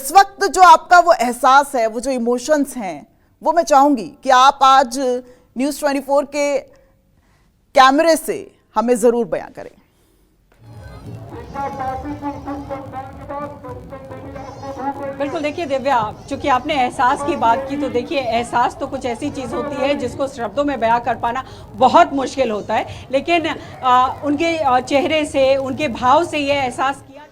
इस वक्त जो आपका वो एहसास है, वो जो इमोशंस हैं, वो मैं चाहूंगी कि आप आज न्यूज़ 24 के कैमरे से हमें जरूर बयां करें। बिल्कुल, देखिए दिव्या, चूंकि आपने एहसास की बात की, तो देखिए एहसास तो कुछ ऐसी चीज़ होती है जिसको शब्दों में बयां कर पाना बहुत मुश्किल होता है, लेकिन उनके चेहरे से, उनके भाव से ये एहसास किया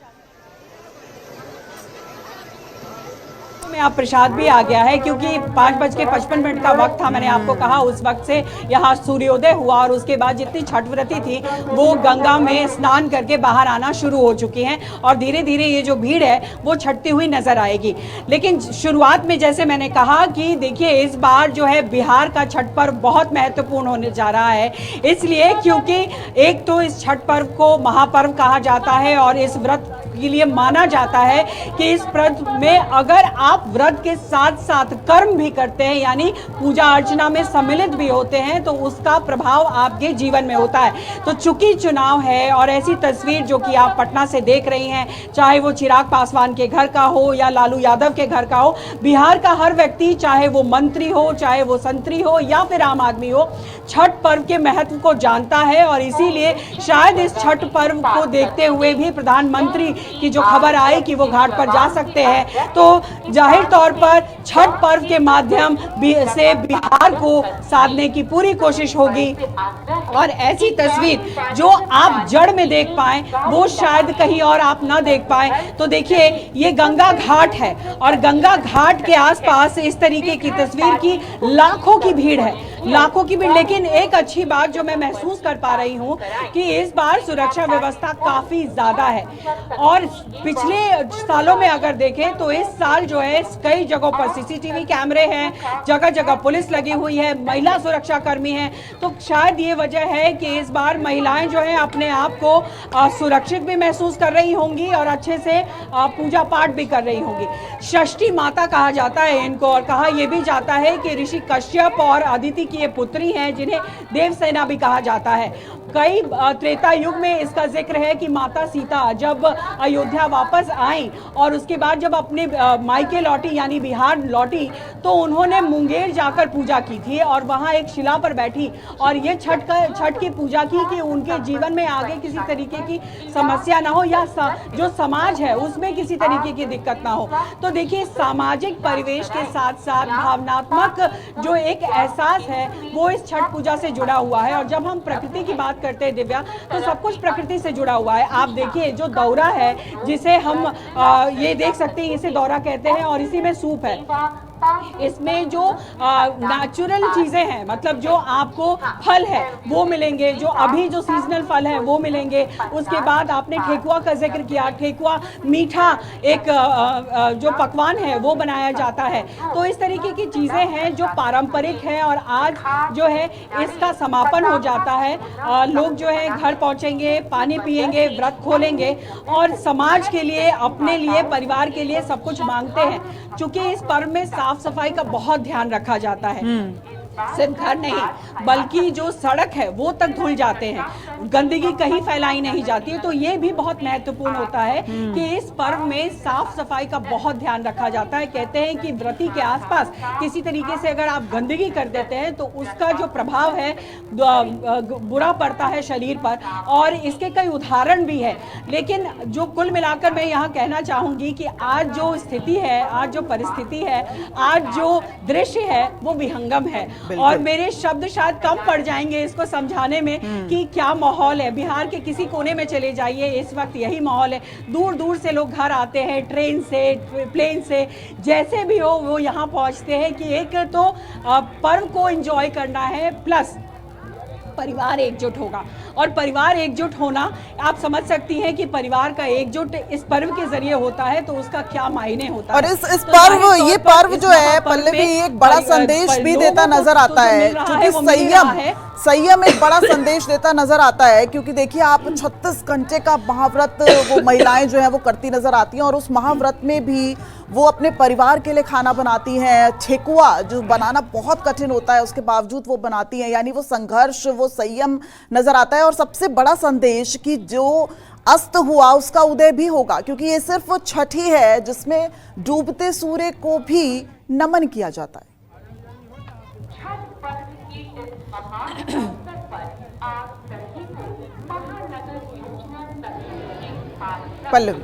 में आप प्रसाद भी आ गया है, क्योंकि 5:55 का वक्त था। मैंने आपको कहा उस वक्त से यहाँ सूर्योदय हुआ और उसके बाद जितनी छठ व्रती थी वो गंगा में स्नान करके बाहर आना शुरू हो चुकी हैं और धीरे धीरे ये जो भीड़ है वो छटती हुई नजर आएगी। लेकिन शुरुआत में जैसे मैंने कहा कि देखिए इस बार जो है बिहार का छठ पर्व बहुत महत्वपूर्ण होने जा रहा है, इसलिए क्योंकि एक तो इस छठ पर्व को महापर्व कहा जाता है और इस व्रत के लिए माना जाता है कि इस व्रत में अगर आप व्रत के साथ साथ कर्म भी करते हैं, यानी पूजा अर्चना में सम्मिलित भी होते हैं, तो उसका प्रभाव आपके जीवन में होता है। तो चूंकि चुनाव है और ऐसी तस्वीर जो कि आप पटना से देख रही हैं, चाहे वो चिराग पासवान के घर का हो या लालू यादव के घर का हो, बिहार का हर व्यक्ति, चाहे वो मंत्री हो, चाहे वो संतरी हो या फिर आम आदमी हो, छठ पर्व के महत्व को जानता है। और इसीलिए शायद इस छठ पर्व को देखते हुए भी प्रधानमंत्री की जो खबर आई कि वो घाट पर जा सकते हैं, तो जाहिर तौर पर छठ पर्व के माध्यम से बिहार को साधने की पूरी कोशिश होगी और ऐसी तस्वीर जो आप जड़ में देख पाएं वो शायद कहीं और आप ना देख पाएं। तो देखिए ये गंगा घाट है और गंगा घाट के आसपास इस तरीके की तस्वीर की लाखों की भीड़ है, लाखों की भीड़। लेकिन एक अच्छी बात जो मैं महसूस कर पा रही हूं कि इस बार सुरक्षा व्यवस्था काफी ज्यादा है और पिछले सालों में अगर देखें तो इस साल जो है कई जगहों पर सीसीटीवी कैमरे हैं, जगह जगह पुलिस लगी हुई है, महिला सुरक्षा कर्मी हैं। तो शायद ये वजह है कि इस बार महिलाएं जो है अपने आप को सुरक्षित भी महसूस कर रही होंगी और अच्छे से पूजा पाठ भी कर रही होंगी। षष्ठी माता कहा जाता है इनको और कहा यह भी जाता है कि ऋषि कश्यप और अदिति की ये पुत्री हैं जिन्हें देवसेना भी कहा जाता है। कई त्रेता युग में इसका जिक्र है कि माता सीता जब अयोध्या वापस आई और उसके बाद जब अपने मायके लौटी यानी बिहार लौटी तो उन्होंने मुंगेर जाकर पूजा की थी और वहां एक शिला पर बैठी और ये छठ की पूजा की कि उनके जीवन में आगे किसी तरीके की समस्या ना हो या जो समाज है उसमें किसी तरीके की दिक्कत ना हो। तो देखिए सामाजिक परिवेश के साथ साथ भावनात्मक जो एक एहसास है वो इस छठ पूजा से जुड़ा हुआ है। और जब हम प्रकृति की बात करते हैं दिव्या, तो सब कुछ प्रकृति से जुड़ा हुआ है। आप देखिए जो दौरा है जिसे हम ये देख सकते हैं, इसे दौरा कहते हैं और इसी में सूप है। इसमें जो नेचुरल चीजें हैं, मतलब जो आपको फल है वो मिलेंगे, जो अभी जो सीजनल फल है वो मिलेंगे। उसके बाद आपने ठेकुआ का जिक्र किया, ठेकुआ मीठा एक जो पकवान है वो बनाया जाता है। तो इस तरीके की चीजें हैं जो पारंपरिक है और आज जो है इसका समापन हो जाता है। लोग जो है घर पहुंचेंगे, पानी पिएंगे, व्रत खोलेंगे और समाज के लिए, अपने लिए, परिवार के लिए सब कुछ मांगते हैं। चूंकि इस पर्व में साफ सफाई का बहुत ध्यान रखा जाता है, सिर्फ घर नहीं बल्कि जो सड़क है वो तक धुल जाते हैं, गंदगी कहीं फैलाई नहीं जाती है। तो ये भी बहुत महत्वपूर्ण होता है कि इस पर्व में साफ सफाई का बहुत ध्यान रखा जाता है। कहते हैं कि व्रती के आसपास किसी तरीके से अगर आप गंदगी कर देते हैं तो उसका जो प्रभाव है बुरा पड़ता है शरीर पर और इसके कई उदाहरण भी है। लेकिन जो कुल मिलाकर मैं यहाँ कहना चाहूंगी कि आज जो स्थिति है, आज जो परिस्थिति है, आज जो दृश्य है वो विहंगम है और मेरे शब्द शायद कम पड़ जाएंगे इसको समझाने में कि क्या माहौल है। बिहार के किसी कोने में चले जाइए, इस वक्त यही माहौल है। दूर दूर से लोग घर आते हैं, ट्रेन से, प्लेन से, जैसे भी हो वो यहाँ पहुँचते हैं कि एक तो पर्व को एंजॉय करना है, प्लस परिवार एकजुट होगा। और परिवार एकजुट होना आप समझ सकती हैं कि परिवार का एकजुट इस पर्व के जरिए होता है तो उसका क्या मायने होता है। और इस पर्व, ये पर्व जो है पल्लवी एक बड़ा संदेश भी देता नजर आता है, क्योंकि संयम एक बड़ा संदेश देता नजर आता है। क्योंकि देखिए आप 36 घंटे का महाव्रत वो महिलाएं जो है वो करती नजर आती हैं और उस महाव्रत में भी वो अपने परिवार के लिए खाना बनाती हैं। ठेकुआ जो बनाना बहुत कठिन होता है उसके बावजूद वो बनाती हैं, यानी वो संघर्ष, वो संयम नजर आता है। और सबसे बड़ा संदेश कि जो अस्त हुआ उसका उदय भी होगा, क्योंकि ये सिर्फ छठ ही है जिसमें डूबते सूर्य को भी नमन किया जाता है। पल्लवी,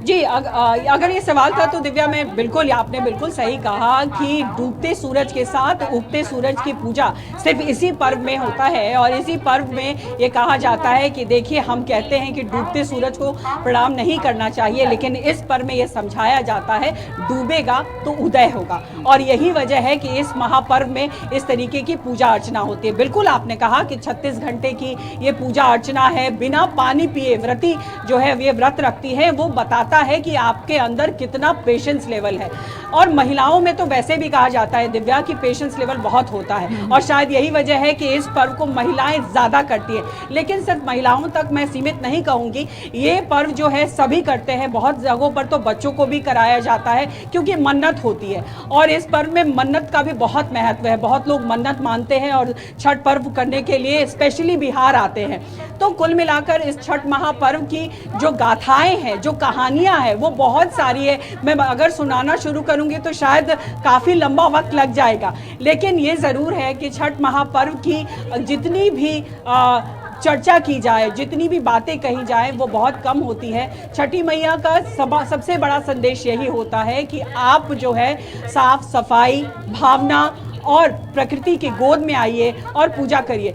जी अगर ये सवाल था तो दिव्या में बिल्कुल आपने बिल्कुल सही कहा कि डूबते सूरज के साथ उगते सूरज की पूजा सिर्फ इसी पर्व में होता है। और इसी पर्व में ये कहा जाता है कि देखिए, हम कहते हैं कि डूबते सूरज को प्रणाम नहीं करना चाहिए, लेकिन इस पर्व में ये समझाया जाता है डूबेगा तो उदय होगा। और यही वजह है कि इस महापर्व में इस तरीके की पूजा अर्चना होती है। बिल्कुल आपने कहा कि 36 घंटे की ये पूजा अर्चना है, बिना पानी पिए व्रती जो है ये व्रत रखती है। वो बताता है कि आपके अंदर कितना पेशेंस लेवल है। और महिलाओं में तो वैसे भी कहा जाता है दिव्या की पेशेंस लेवल बहुत होता है, और शायद यही वजह है कि इस पर्व को महिलाएं ज्यादा करती है। लेकिन सिर्फ महिलाओं तक मैं सीमित नहीं कहूंगी, ये पर्व जो है सभी करते हैं। बहुत जगहों पर तो बच्चों को भी कराया जाता है, क्योंकि मन्नत होती है। और इस पर्व में मन्नत का भी बहुत महत्व है। बहुत लोग मन्नत मानते हैं और छठ पर्व करने के लिए स्पेशली बिहार आते हैं। तो कुल मिलाकर इस छठ महापर्व की जो गाथाएं हैं, जो कहानियां हैं, वो बहुत सारी है। मैं अगर सुनाना शुरू करूंगी तो शायद काफ़ी लंबा वक्त लग जाएगा। लेकिन ये ज़रूर है कि छठ महापर्व की जितनी भी चर्चा की जाए, जितनी भी बातें कही जाए, वो बहुत कम होती है। छठी मैया का सबसे बड़ा संदेश यही होता है कि आप जो है साफ सफाई, भावना और प्रकृति की गोद में आइए और पूजा करिए।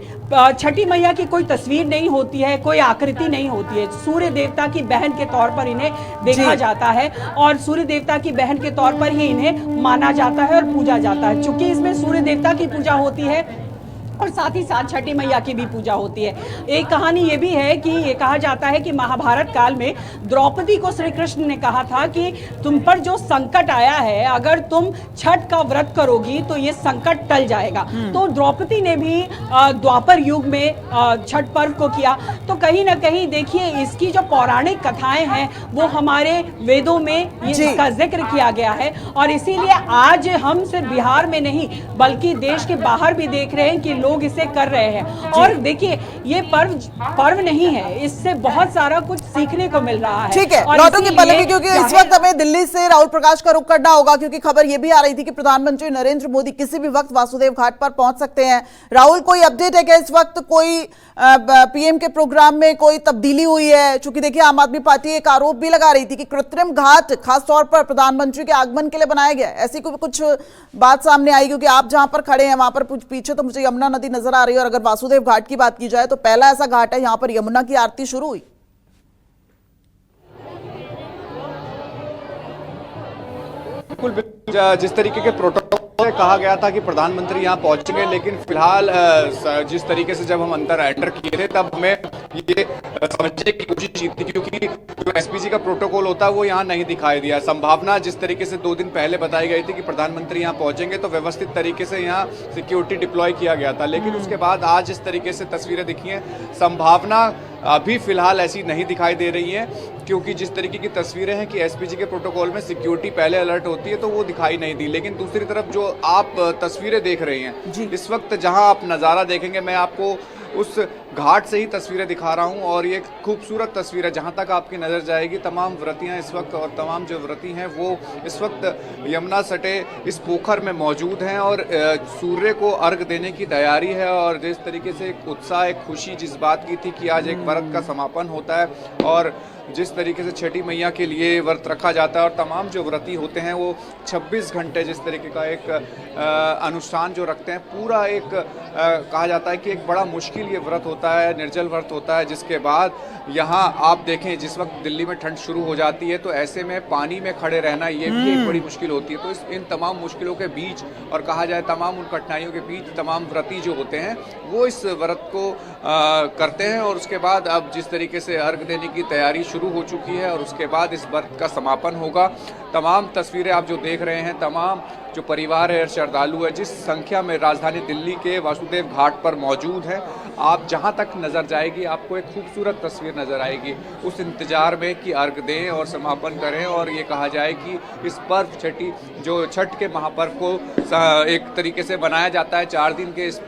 छठी मैया की कोई तस्वीर नहीं होती है, कोई आकृति नहीं होती है। सूर्य देवता की बहन के तौर पर इन्हें देखा जाता है, और सूर्य देवता की बहन के तौर पर ही इन्हें माना जाता है और पूजा जाता है। चूंकि इसमें सूर्य देवता की पूजा होती है और साथ ही साथ छठी मैया की भी पूजा होती है। एक कहानी ये भी है कि ये कहा जाता है कि महाभारत काल में द्रौपदी को श्री कृष्ण ने कहा था कि तुम पर जो संकट आया है, अगर तुम छठ का व्रत करोगी तो ये संकट टल जाएगा। तो द्रौपदी ने भी द्वापर युग में छठ पर्व को किया। तो कहीं ना कहीं देखिए, इसकी जो पौराणिक कथाएं हैं वो हमारे वेदों में इसका जिक्र किया गया है। और इसीलिए आज हम सिर्फ बिहार में नहीं बल्कि देश के बाहर भी देख रहे हैं कि लोग इसे कर रहे हैं। और देखिए, ये पर्व नहीं है, इससे बहुत सारा कुछ सीखने को मिल रहा है। ठीक है, लौटूंगी पल्लवी, क्योंकि इस वक्त हमें दिल्ली से राहुल प्रकाश का रुख करना होगा, क्योंकि खबर यह भी आ रही थी कि प्रधानमंत्री नरेंद्र मोदी किसी भी वक्त वासुदेव घाट पर पहुंच सकते हैं। राहुल, कोई अपडेट है क्या इस वक्त? कोई पीएम के प्रोग्राम में कोई तब्दीली हुई है? चूंकि देखिए, आम आदमी पार्टी एक आरोप भी लगा रही थी कि कृत्रिम घाट खासतौर पर प्रधानमंत्री के आगमन के लिए बनाया गया। ऐसी कुछ बात सामने आई? क्योंकि आप जहां पर खड़े हैं वहां पर पीछे तो मुझे यमुना नदी नजर आ रही है, और अगर वासुदेव घाट की बात की जाए तो पहला ऐसा घाट है यहां पर यमुना की आरती शुरू हुई। बिल्कुल, जिस तरीके के प्रोटोकॉल कहा गया था कि प्रधानमंत्री यहां पहुंचेंगे, लेकिन फिलहाल जिस तरीके से जब हम अंदर एंटर किए थे तब हमें ये समझने की कोशिश की थी, क्योंकि जो एसपीजी का प्रोटोकॉल होता है वो यहाँ नहीं दिखाई दिया। संभावना जिस तरीके से 2 दिन पहले बताई गई थी कि प्रधानमंत्री यहाँ पहुंचेंगे तो व्यवस्थित तरीके से यहाँ सिक्योरिटी डिप्लॉय किया गया था, लेकिन उसके बाद आज इस तरीके से तस्वीरें दिखी हैं, संभावना अभी फिलहाल ऐसी नहीं दिखाई दे रही है, क्योंकि जिस तरीके की तस्वीरें हैं कि एसपीजी के प्रोटोकॉल में सिक्योरिटी पहले अलर्ट होती है तो वो दिखाई नहीं दी। लेकिन दूसरी तरफ जो आप तस्वीरें देख रहे हैं इस वक्त, जहां आप नज़ारा देखेंगे, मैं आपको उस घाट से ही तस्वीरें दिखा रहा हूं, और ये खूबसूरत तस्वीर है। जहां तक आपकी नज़र जाएगी तमाम व्रतियां इस वक्त, और तमाम जो व्रती हैं वो इस वक्त यमुना सटे इस पोखर में मौजूद हैं और सूर्य को अर्घ देने की तैयारी है। और जिस तरीके से एक उत्साह, एक खुशी जिस बात की थी कि आज एक व्रत का समापन होता है, और जिस तरीके से छठी मैया के लिए व्रत रखा जाता है, और तमाम जो व्रती होते हैं वो 26 घंटे जिस तरीके का एक अनुष्ठान जो रखते हैं, पूरा एक कहा जाता है कि एक बड़ा मुश्किल ये व्रत होता है, निर्जल व्रत होता है, जिसके बाद यहाँ आप देखें जिस वक्त दिल्ली में ठंड शुरू हो जाती है तो ऐसे में पानी में खड़े रहना ये भी एक बड़ी मुश्किल होती है। तो इन तमाम मुश्किलों के बीच, और कहा जाए तमाम उन कठिनाइयों के बीच, तमाम व्रती जो होते हैं वो इस व्रत को करते हैं। और उसके बाद अब जिस तरीके से अर्घ देने की तैयारी शुरू हो चुकी है और उसके बाद इस व्रत का समापन होगा। तमाम तस्वीरें आप जो देख रहे हैं, तमाम जो परिवार है, श्रद्धालु है, जिस संख्या में राजधानी दिल्ली के वासुदेव घाट पर मौजूद है, आप जहां तक नज़र जाएगी आपको एक खूबसूरत तस्वीर नज़र आएगी, उस इंतज़ार में कि अर्घ दें और समापन करें। और ये कहा जाए कि इस पर्व छठ के महापर्व को एक तरीके से बनाया जाता है 4 दिन के इस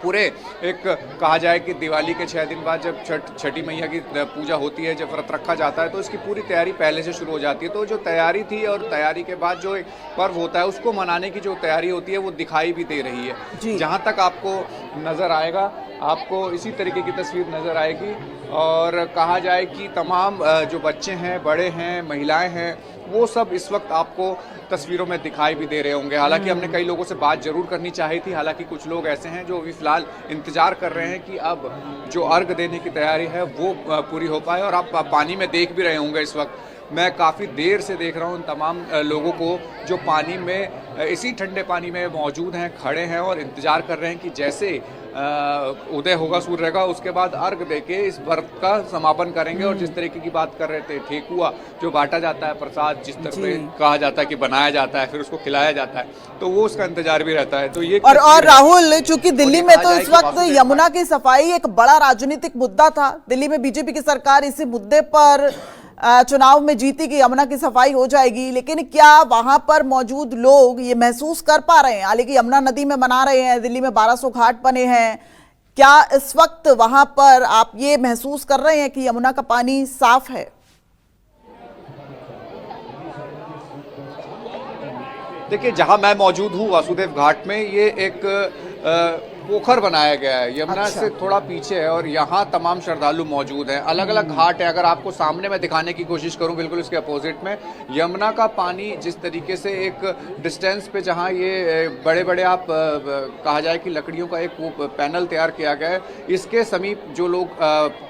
पूरे एक कहा जाए कि दिवाली के 6 दिन बाद जब छठी मैया की पूजा होती है, जब व्रत रखा जाता है तो इसकी पूरी तैयारी पहले से शुरू हो जाती है। तो जो तैयारी थी और तैयारी के बाद जो एक पर्व होता है उसको मनाने की जो तैयारी होती है वो दिखाई भी दे रही है। जहाँ तक आपको नज़र आएगा आपको इसी तरीके की तस्वीर नज़र आएगी। और कहा जाए कि तमाम जो बच्चे हैं, बड़े हैं, महिलाएं हैं, वो सब इस वक्त आपको तस्वीरों में दिखाई भी दे रहे होंगे। हालांकि हमने कई लोगों से बात जरूर करनी चाहिए थी, हालांकि कुछ लोग ऐसे हैं जो अभी फिलहाल इंतजार कर रहे हैं कि अब जो अर्घ देने की तैयारी है वो पूरी हो पाए। और आप पानी में देख भी रहे होंगे इस वक्त मैं काफ़ी देर से देख रहा हूँ उन तमाम लोगों को जो पानी में इसी ठंडे पानी में मौजूद हैं, खड़े हैं और इंतज़ार कर रहे हैं कि जैसे उदय होगा सूर्य का उसके बाद अर्घ देके इस व्रत का समापन करेंगे। और जिस तरीके की बात कर रहे थे, ठेकुआ जो बांटा जाता है, प्रसाद जिस तरह से कहा जाता है कि बनाया जाता है फिर उसको खिलाया जाता है, तो वो उसका इंतजार भी रहता है। तो ये और राहुल, चूंकि दिल्ली में तो इस वक्त यमुना की सफाई एक बड़ा राजनीतिक मुद्दा था, दिल्ली में बीजेपी की सरकार इसी मुद्दे पर चुनाव में जीती कि यमुना की सफाई हो जाएगी, लेकिन क्या वहां पर मौजूद लोग ये महसूस कर पा रहे हैं? हालांकि यमुना नदी में मना रहे हैं, दिल्ली में 1200 घाट बने हैं, क्या इस वक्त वहां पर आप ये महसूस कर रहे हैं कि यमुना का पानी साफ है? देखिए, जहां मैं मौजूद हूं वासुदेव घाट में, ये एक पोखर बनाया गया है, यमुना से थोड़ा पीछे है और यहाँ तमाम श्रद्धालु मौजूद हैं। अलग अलग घाट है, अगर आपको सामने मैं दिखाने की कोशिश करूँ बिल्कुल इसके अपोजिट में यमुना का पानी जिस तरीके से एक डिस्टेंस पे जहाँ ये बड़े बड़े आप कहा जाए कि लकड़ियों का एक पैनल तैयार किया गया है, इसके समीप जो लोग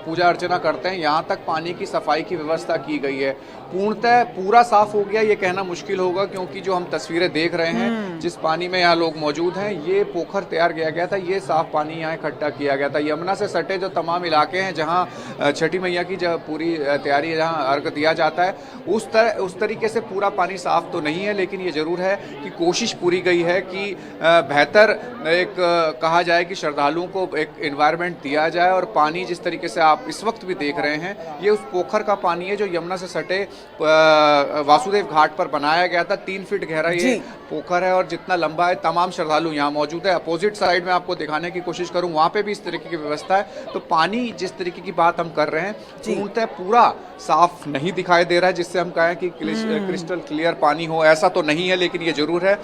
पूजा अर्चना करते हैं यहाँ तक पानी की सफाई की व्यवस्था की गई है। पूर्णतः पूरा साफ हो गया ये कहना मुश्किल होगा, क्योंकि जो हम तस्वीरें देख रहे हैं जिस पानी में यहाँ लोग मौजूद हैं, ये पोखर तैयार किया गया था, ये साफ पानी यहाँ इकट्ठा किया गया था। यमुना से सटे जो तमाम इलाके हैं जहाँ छठी मैया की जब पूरी तैयारी है, जहाँ अर्घ दिया जाता है, उस तरीके से पूरा पानी साफ तो नहीं है, लेकिन ये जरूर है कि कोशिश पूरी गई है कि बेहतर एक कहा जाए कि श्रद्धालुओं को एक एनवायरनमेंट दिया जाए। और पानी जिस तरीके से आप इस वक्त भी देख रहे हैं, ये उस पोखर का पानी है जो यमुना से सटे वासुदेव घाट पर बनाया गया था। 3 फीट गहरा ये पोखर है और जितना लंबा है, तमाम श्रद्धालु यहाँ मौजूद है। अपोजिट साइड में आपको दिखाने की कोशिश करूं, वहां पे भी इस तरीके की व्यवस्था है। तो पानी जिस तरीके की बात हम कर रहे हैं पूर्णतः पूरा साफ नहीं दिखाई दे रहा है जिससे हम कहें कि क्रिस्टल क्लियर पानी हो, ऐसा तो नहीं है, लेकिन ये जरूर है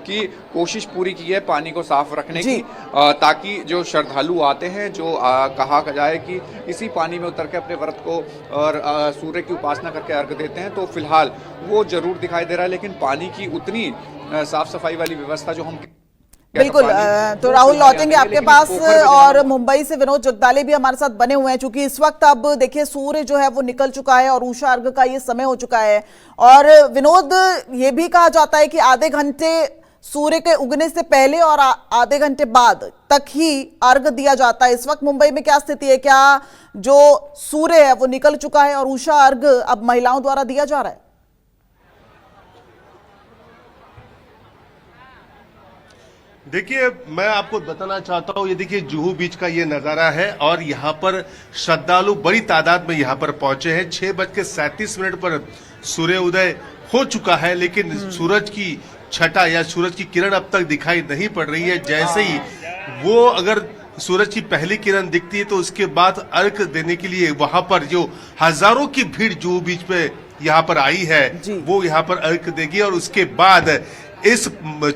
कि कोशिश पूरी की है पानी को साफ रखने की, ताकि जो श्रद्धालु आते हैं, जो कहा जाए कि इसी पानी में उतर के अपने व्रत को और सूर्य की उपासना करके अर्घ देते हैं, तो फिलहाल वो जरूर दिखाई दे रहा है। लेकिन पानी की उतनी साफ सफाई वाली व्यवस्था जो हम बिल्कुल, तो राहुल लौटेंगे आपके पास, और मुंबई से विनोद जगदाले भी हमारे साथ बने हुए हैं, क्योंकि इस वक्त अब देखिए सूर्य जो है वो निकल चुका है और उषा अर्घ का ये समय हो चुका है। और विनोद, ये भी कहा जाता है कि आधे घंटे सूर्य के उगने से पहले और आधे घंटे बाद तक ही अर्घ दिया जाता है। इस वक्त मुंबई में क्या स्थिति है? क्या जो सूर्य है वो निकल चुका है और उषा अर्घ अब महिलाओं द्वारा दिया जा रहा है? देखिए, मैं आपको बताना चाहता हूँ, ये देखिए जुहू बीच का ये नजारा है और यहाँ पर श्रद्धालु बड़ी तादाद में यहाँ पर पहुंचे हैं। 6:37 पर सूर्य उदय हो चुका है, लेकिन सूरज की छटा या सूरज की किरण अब तक दिखाई नहीं पड़ रही है। जैसे ही वो अगर सूरज की पहली किरण दिखती है तो उसके बाद अर्घ देने के लिए वहां पर जो हजारों की भीड़ जुहू बीच पे यहाँ पर आई है, वो यहाँ पर अर्घ देगी और उसके बाद इस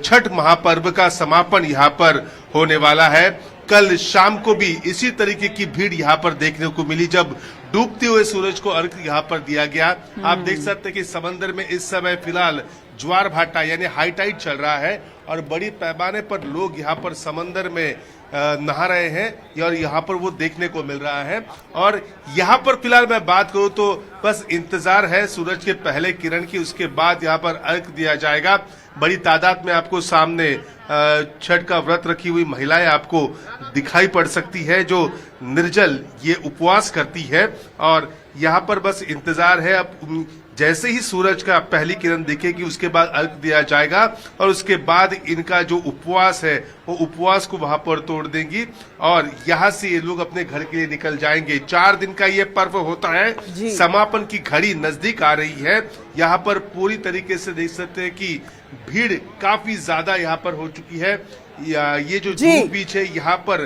छठ महापर्व का समापन यहाँ पर होने वाला है। कल शाम को भी इसी तरीके की भीड़ यहाँ पर देखने को मिली जब डूबते हुए सूरज को अर्घ यहाँ पर दिया गया। आप देख सकते हैं कि समंदर में इस समय फिलहाल ज्वार भाटा यानी हाई टाइड चल रहा है और बड़ी पैमाने पर लोग यहाँ पर समंदर में नहा रहे हैं और यहाँ पर वो देखने को मिल रहा है। और यहाँ पर फिलहाल मैं बात करूँ तो बस इंतजार है सूरज के पहले किरण की, उसके बाद यहाँ पर अर्घ दिया जाएगा। बड़ी तादाद में आपको सामने छठ का व्रत रखी हुई महिलाएं आपको दिखाई पड़ सकती है जो निर्जल ये उपवास करती है और यहाँ पर बस इंतजार है। अब जैसे ही सूरज का पहली किरण दिखेगी उसके बाद अर्घ दिया जाएगा और उसके बाद इनका जो उपवास है वो उपवास को वहां पर तोड़ देंगी और यहाँ से ये लोग अपने घर के लिए निकल जाएंगे। 4 दिन का ये पर्व होता है। समापन की घड़ी नजदीक आ रही है। यहाँ पर पूरी तरीके से देख सकते हैं कि भीड़ काफी ज्यादा यहाँ पर हो चुकी है। ये जो जुहू बीच है यहाँ पर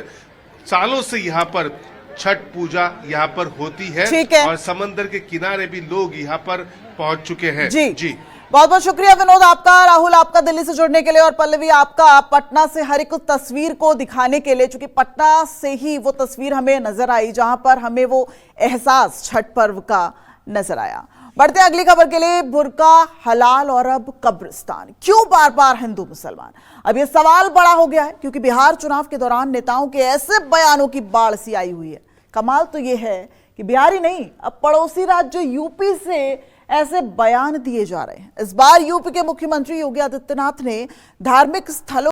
सालों से यहाँ पर छठ पूजा यहाँ पर होती है और समंदर के किनारे भी लोग यहाँ पर पहुंच चुके हैं। जी बहुत बहुत शुक्रिया विनोद आपका, राहुल आपका दिल्ली से जुड़ने के लिए और पल्लवी आपका पटना से हर एक तस्वीर को दिखाने के लिए, क्योंकि पटना से ही वो तस्वीर हमें नजर आई जहां पर हमें वो एहसास छठ पर्व का नजर आया। बढ़ते हैं अगली खबर के लिए। बुर्का हलाल और अब कब्रिस्तान, क्यों बार बार हिंदू मुसलमान? अब ये सवाल बड़ा हो गया है क्योंकि बिहार चुनाव के दौरान नेताओं के ऐसे बयानों की बाढ़ सी आई हुई है। कमाल तो ये है कि बिहार ही नहीं, अब पड़ोसी राज्य यूपी से ऐसे बयान दिए जा रहे हैं। इस बार यूपी के मुख्यमंत्री योगी आदित्यनाथ ने धार्मिक स्थलों